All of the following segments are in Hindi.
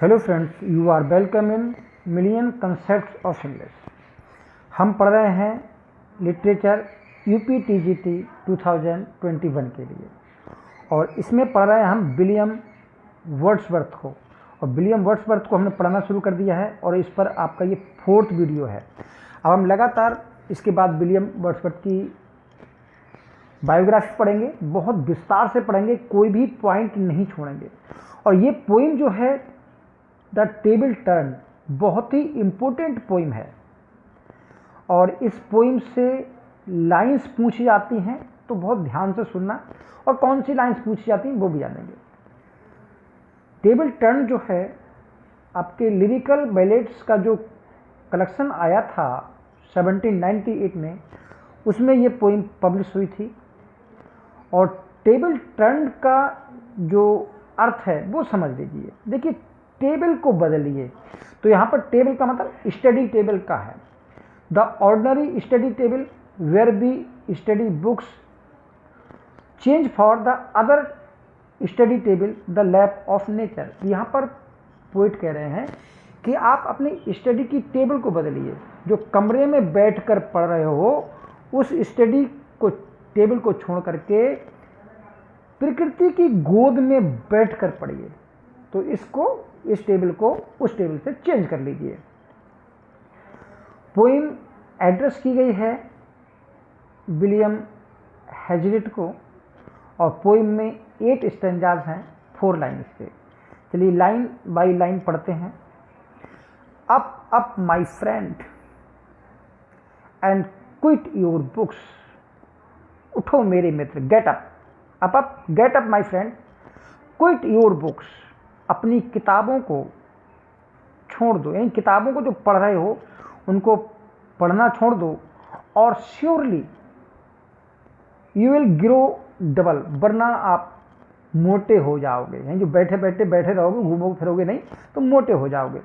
Hello friends, you are welcome in million concepts of English. हम पढ़ रहे हैं लिटरेचर यूपीटीजीटी 2021 के लिए और इसमें पढ़ रहे हैं हम विलियम वर्ड्सवर्थ को। और विलियम वर्ड्सवर्थ को हमने पढ़ना शुरू कर दिया है और इस पर आपका ये 4th वीडियो है। अब हम लगातार इसके बाद विलियम वर्ड्सवर्थ की बायोग्राफी पढ़ेंगे, बहुत विस्तार से पढ़ेंगे, कोई भी पॉइंट नहीं छोड़ेंगे। और ये पोइम जो है द टेबल टर्न बहुत ही इम्पोर्टेंट पोइम है और इस पोइम से लाइंस पूछी जाती हैं, तो बहुत ध्यान से सुनना और कौन सी लाइंस पूछी जाती हैं वो भी जानेंगे। टेबल टर्न जो है आपके लिरिकल बैलेट्स का जो कलेक्शन आया था 1798 में, उसमें ये पोइम पब्लिश हुई थी। और टेबल टर्न का जो अर्थ है वो समझ लीजिए। देखिए, टेबल को बदलिए, तो यहाँ पर टेबल का मतलब स्टडी टेबल का है। The ordinary study table where we study books change for the other study table the lap of nature. यहाँ पर पोइट कह रहे हैं कि आप अपनी स्टडी की टेबल को बदलिए। जो कमरे में बैठकर पढ़ रहे हो उस स्टडी को टेबल को छोड़ करके प्रकृति की गोद में बैठकर पढ़िए। तो इस टेबल को उस टेबल से चेंज कर लीजिए। पोइम एड्रेस की गई है विलियम हैज़लिट को और पोइम में 8 स्टैंजाज हैं 4 लाइन से। चलिए लाइन बाय लाइन पढ़ते हैं। Up up my friend and quit your books. उठो मेरे मित्र, get up. Up up, get up my friend, quit your books. अपनी किताबों को छोड़ दो, इन किताबों को जो पढ़ रहे हो उनको पढ़ना छोड़ दो। और surely you will grow double, वरना आप मोटे हो जाओगे। यानी जो बैठे बैठे रहोगे, घूमोगे फिरोगे नहीं तो मोटे हो जाओगे।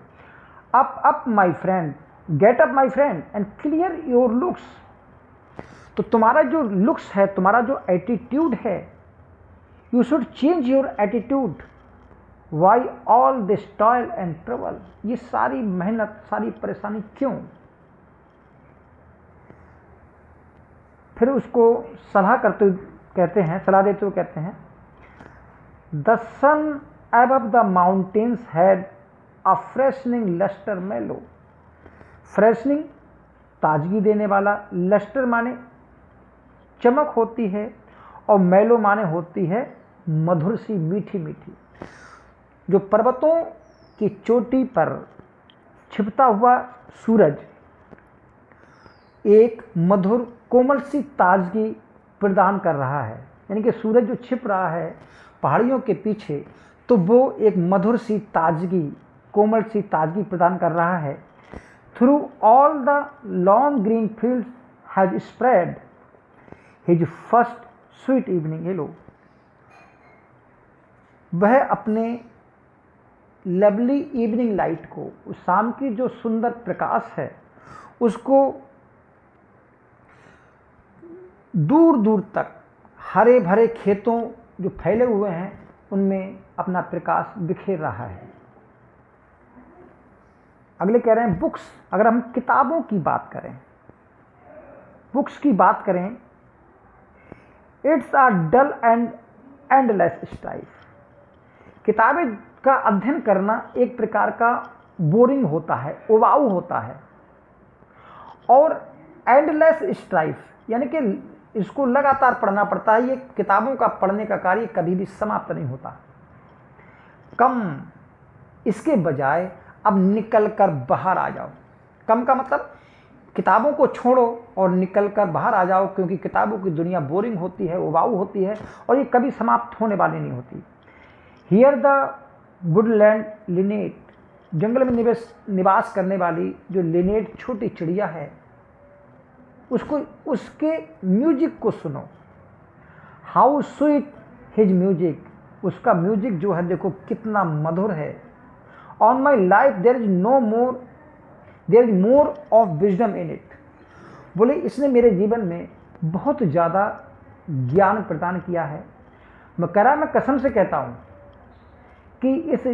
Up up my friend, gate up my friend and clear your looks. तो तुम्हारा जो लुक्स है, तुम्हारा जो एटीट्यूड है, you should change your attitude. Why all this toil and trouble. ये सारी मेहनत, सारी परेशानी क्यों? फिर उसको सलाह देते हुए कहते हैं the sun above the mountains had a freshening lustre mellow. Freshening ताजगी देने वाला, लस्टर माने चमक होती है और मेलो माने होती है मधुर सी, मीठी मीठी। जो पर्वतों की चोटी पर छिपता हुआ सूरज एक मधुर कोमल सी ताजगी प्रदान कर रहा है। यानी कि सूरज जो छिप रहा है पहाड़ियों के पीछे, तो वो एक मधुर सी ताजगी, कोमल सी ताजगी प्रदान कर रहा है। Through all the long green fields has spread his first sweet evening hello. वह अपने लवली इवनिंग लाइट को, उस शाम की जो सुंदर प्रकाश है, उसको दूर दूर तक हरे भरे खेतों जो फैले हुए हैं उनमें अपना प्रकाश बिखेर रहा है। अगले कह रहे हैं बुक्स। अगर हम किताबों की बात करें, बुक्स की बात करें, it's a dull and endless strife. किताबें का अध्ययन करना एक प्रकार का बोरिंग होता है, उबाऊ होता है। और एंडलेस स्ट्राइफ यानी कि इसको लगातार पढ़ना पड़ता है। ये किताबों का पढ़ने का कार्य कभी भी समाप्त नहीं होता। कम, इसके बजाय अब निकल कर बाहर आ जाओ। कम का मतलब किताबों को छोड़ो और निकल कर बाहर आ जाओ, क्योंकि किताबों की दुनिया बोरिंग होती है, उबाऊ होती है और ये कभी समाप्त होने वाली नहीं होती। Hear the woodland linnet. जंगल में निवास करने वाली जो लिनेट छोटी चिड़िया है, उसको, उसके म्यूजिक को सुनो। How sweet his music. उसका म्यूजिक जो है देखो कितना मधुर है। On my life there is more of wisdom in it. बोले इसने मेरे जीवन में बहुत ज़्यादा ज्ञान प्रदान किया है। मैं कसम से कहता हूँ कि इस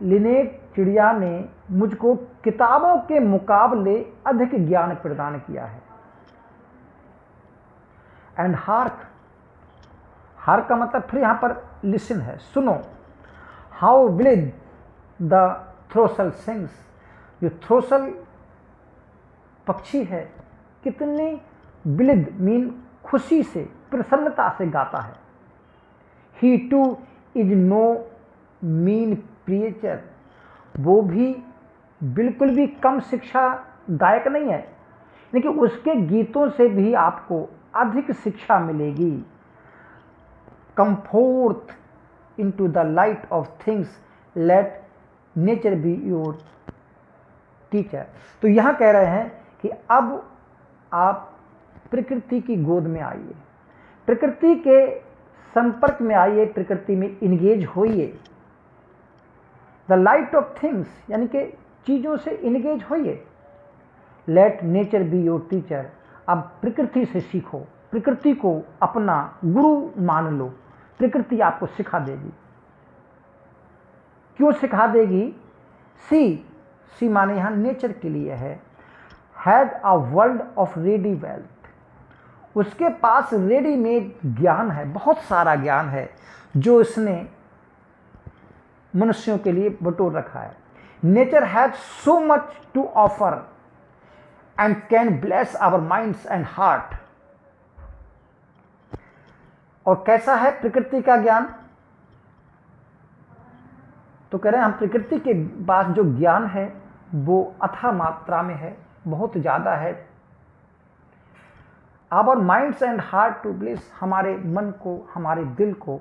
लिनेट चिड़िया ने मुझको किताबों के मुकाबले अधिक ज्ञान प्रदान किया है। एंड हार्क, हार्क का मतलब फिर यहां पर लिसन है, सुनो। हाउ ब्लिड द थ्रोसल सिंग्स, जो थ्रोसल पक्षी है कितनी ब्लिद मीन खुशी से, प्रसन्नता से गाता है। He too is no mean preacher, वो भी बिल्कुल भी कम शिक्षा गायक नहीं है, लेकिन उसके गीतों से भी आपको अधिक शिक्षा मिलेगी। कम fourth into the light of things, let nature be your teacher. तो यहां कह रहे हैं कि अब आप प्रकृति की गोद में आइए, प्रकृति के संपर्क में आइए, प्रकृति में इंगेज होइए। द लाइट ऑफ थिंग्स यानी कि चीजों से इंगेज होइए। Let nature be your teacher, अब प्रकृति से सीखो, प्रकृति को अपना गुरु मान लो, प्रकृति आपको सिखा देगी। क्यों सिखा देगी? सी माने यहां नेचर के लिए है। Had a world of ready wealth, उसके पास रेडीमेड ज्ञान है, बहुत सारा ज्ञान है जो इसने मनुष्यों के लिए बटोर रखा है। Nature has so much to offer and can bless our minds and heart. और कैसा है प्रकृति का ज्ञान? तो कह रहे हैं हम प्रकृति के पास जो ज्ञान है वो अथाह मात्रा में है, बहुत ज्यादा है। Our minds and heart to bless, हमारे मन को, हमारे दिल को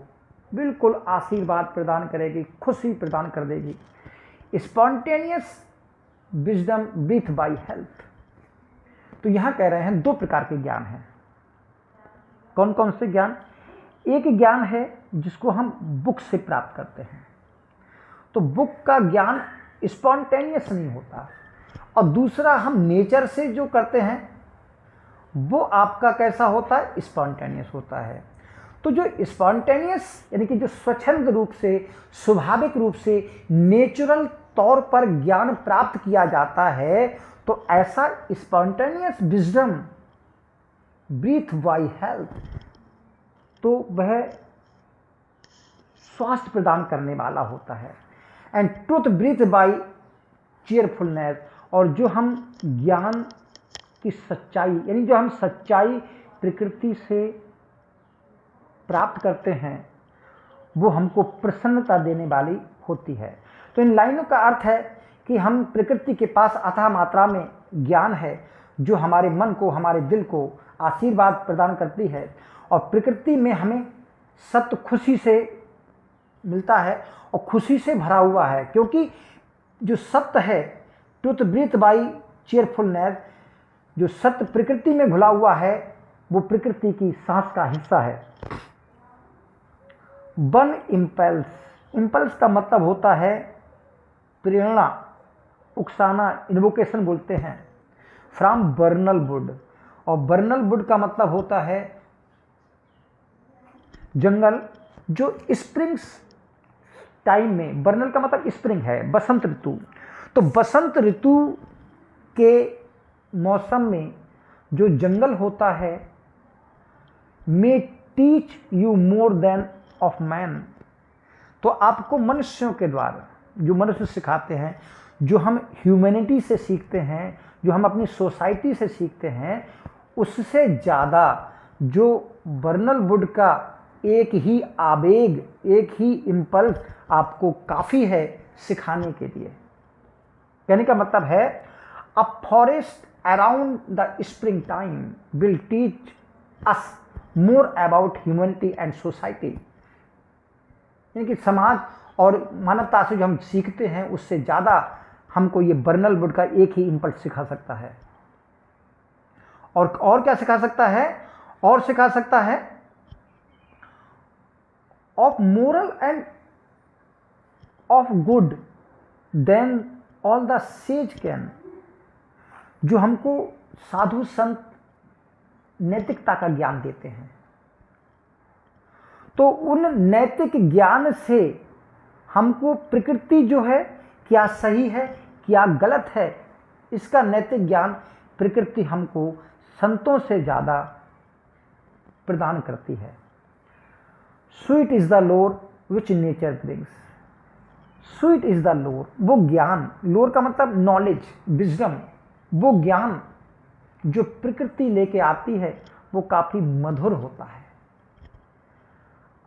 बिल्कुल आशीर्वाद प्रदान करेगी, खुशी प्रदान कर देगी। Spontaneous wisdom breathe by health. तो यहां कह रहे हैं दो प्रकार के ज्ञान हैं। कौन कौन से ज्ञान? एक ज्ञान है जिसको हम बुक से प्राप्त करते हैं, तो बुक का ज्ञान स्पॉन्टेनियस नहीं होता, और दूसरा हम नेचर से जो करते हैं वो आपका कैसा होता है? स्पॉन्टेनियस होता है। तो जो स्पॉन्टेनियस यानी कि जो स्वच्छंद रूप से, स्वाभाविक रूप से, नेचुरल तौर पर ज्ञान प्राप्त किया जाता है, तो ऐसा spontaneous wisdom breathe by health, तो वह स्वास्थ्य प्रदान करने वाला होता है। And truth breathe by cheerfulness, और जो हम ज्ञान की सच्चाई यानी जो हम सच्चाई प्रकृति से प्राप्त करते हैं वो हमको प्रसन्नता देने वाली होती है। तो इन लाइनों का अर्थ है कि हम प्रकृति के पास अथाह मात्रा में ज्ञान है जो हमारे मन को, हमारे दिल को आशीर्वाद प्रदान करती है, और प्रकृति में हमें सत्य खुशी से मिलता है और खुशी से भरा हुआ है, क्योंकि जो सत्य है ट्रुथ ब्रीथ बाय चीयरफुलनेस, जो सत्य प्रकृति में घुला हुआ है वो प्रकृति की सांस का हिस्सा है। वन इम्पल्स, इम्पल्स का मतलब होता है प्रेरणा, उकसाना, इन्वोकेशन बोलते हैं, फ्रॉम बर्नल वुड, और बर्नल वुड का मतलब होता है जंगल। जो स्प्रिंग्स टाइम में, बर्नल का मतलब स्प्रिंग है, बसंत ऋतु, तो बसंत ऋतु के मौसम में जो जंगल होता है, may teach you more than of man, तो आपको मनुष्यों के द्वारा, जो मनुष्य सिखाते हैं, जो हम ह्यूमैनिटी से सीखते हैं, जो हम अपनी सोसाइटी से सीखते हैं, उससे ज़्यादा जो बर्नल वुड का एक ही आवेग, एक ही इम्पल्स आपको काफ़ी है सिखाने के लिए। कहने का मतलब है a forest around the spring time will teach us more about humanity and society, यानी कि समाज और मानवता से जो हम सीखते हैं उससे ज़्यादा हमको ये बर्नल वुड का एक ही इम्पल्स सिखा सकता है। और क्या सिखा सकता है? और सिखा सकता है of moral and of good than all the sage can, जो हमको साधु संत नैतिकता का ज्ञान देते हैं। तो उन नैतिक ज्ञान से हमको प्रकृति जो है क्या सही है क्या गलत है इसका नैतिक ज्ञान प्रकृति हमको संतों से ज़्यादा प्रदान करती है। स्वीट इज द लोर विच nature brings, sweet is the लोर, वो ज्ञान, लोर का मतलब नॉलेज, विजडम, वो ज्ञान जो प्रकृति लेके आती है वो काफी मधुर होता है।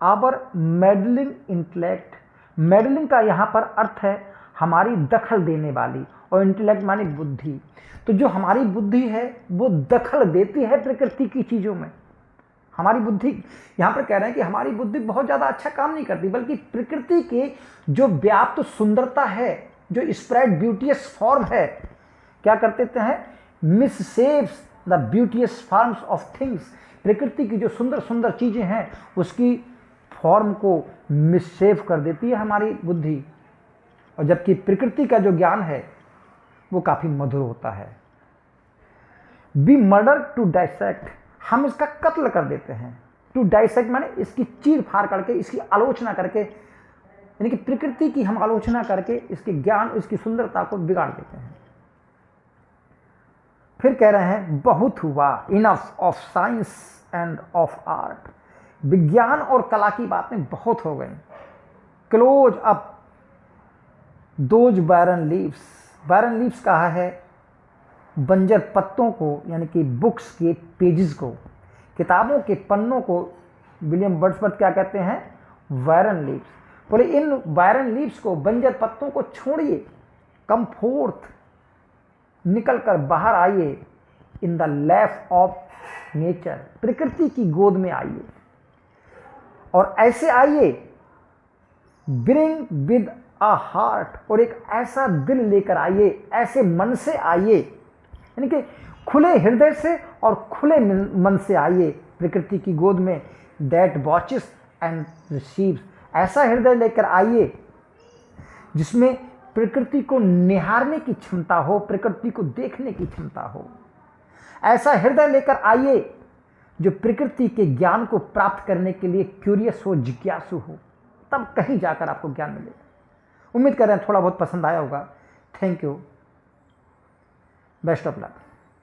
आवर मेडलिंग इंटेलेक्ट, मेडलिंग का यहां पर अर्थ है हमारी दखल देने वाली, और इंटेलेक्ट माने बुद्धि। तो जो हमारी बुद्धि है वो दखल देती है प्रकृति की चीजों में। हमारी बुद्धि, यहां पर कह रहे हैं कि हमारी बुद्धि बहुत ज्यादा अच्छा काम नहीं करती, बल्कि प्रकृति के जो व्याप्त सुंदरता है, जो स्प्रेड ब्यूटियस फॉर्म है, क्या कर देते हैं, misshapes the beauteous forms of things. प्रकृति की जो सुंदर सुंदर चीजें हैं उसकी फॉर्म को मिसशेप कर देती है हमारी बुद्धि, और जबकि प्रकृति का जो ज्ञान है वो काफी मधुर होता है। बी मर्डर टू डाइसेक्ट, हम इसका कत्ल कर देते हैं। टू डाइसेक्ट माने इसकी चीर फाड़ करके, इसकी आलोचना करके, यानी कि प्रकृति की हम आलोचना करके इसके ज्ञान, इसकी सुंदरता को बिगाड़ देते हैं। फिर कह रहे हैं बहुत हुआ, enough of science and of art, विज्ञान और कला की बातें बहुत हो गई। Close up those barren leaves, barren leaves कहा है बंजर पत्तों को, यानी कि बुक्स के पेजेस को, किताबों के पन्नों को विलियम वर्ड्सवर्थ क्या कहते हैं, बैरन लीव्स। बोले इन बैरन लीव्स को, बंजर पत्तों को छोड़िए, कम फोर्थ, निकल कर बाहर आइए, in the lap of nature, प्रकृति की गोद में आइए, और ऐसे आइए, ब्रिंग विद अ हार्ट, और एक ऐसा दिल लेकर आइए, ऐसे मन से आइए, यानी कि खुले हृदय से और खुले मन से आइए प्रकृति की गोद में, दैट वॉचेस एंड रिसीव्स, ऐसा हृदय लेकर आइए जिसमें प्रकृति को निहारने की क्षमता हो, प्रकृति को देखने की क्षमता हो। ऐसा हृदय लेकर आइए जो प्रकृति के ज्ञान को प्राप्त करने के लिए क्यूरियस हो, जिज्ञासु हो, तब कहीं जाकर आपको ज्ञान मिलेगा। उम्मीद कर रहे हैं थोड़ा बहुत पसंद आया होगा। Thank you, best of luck.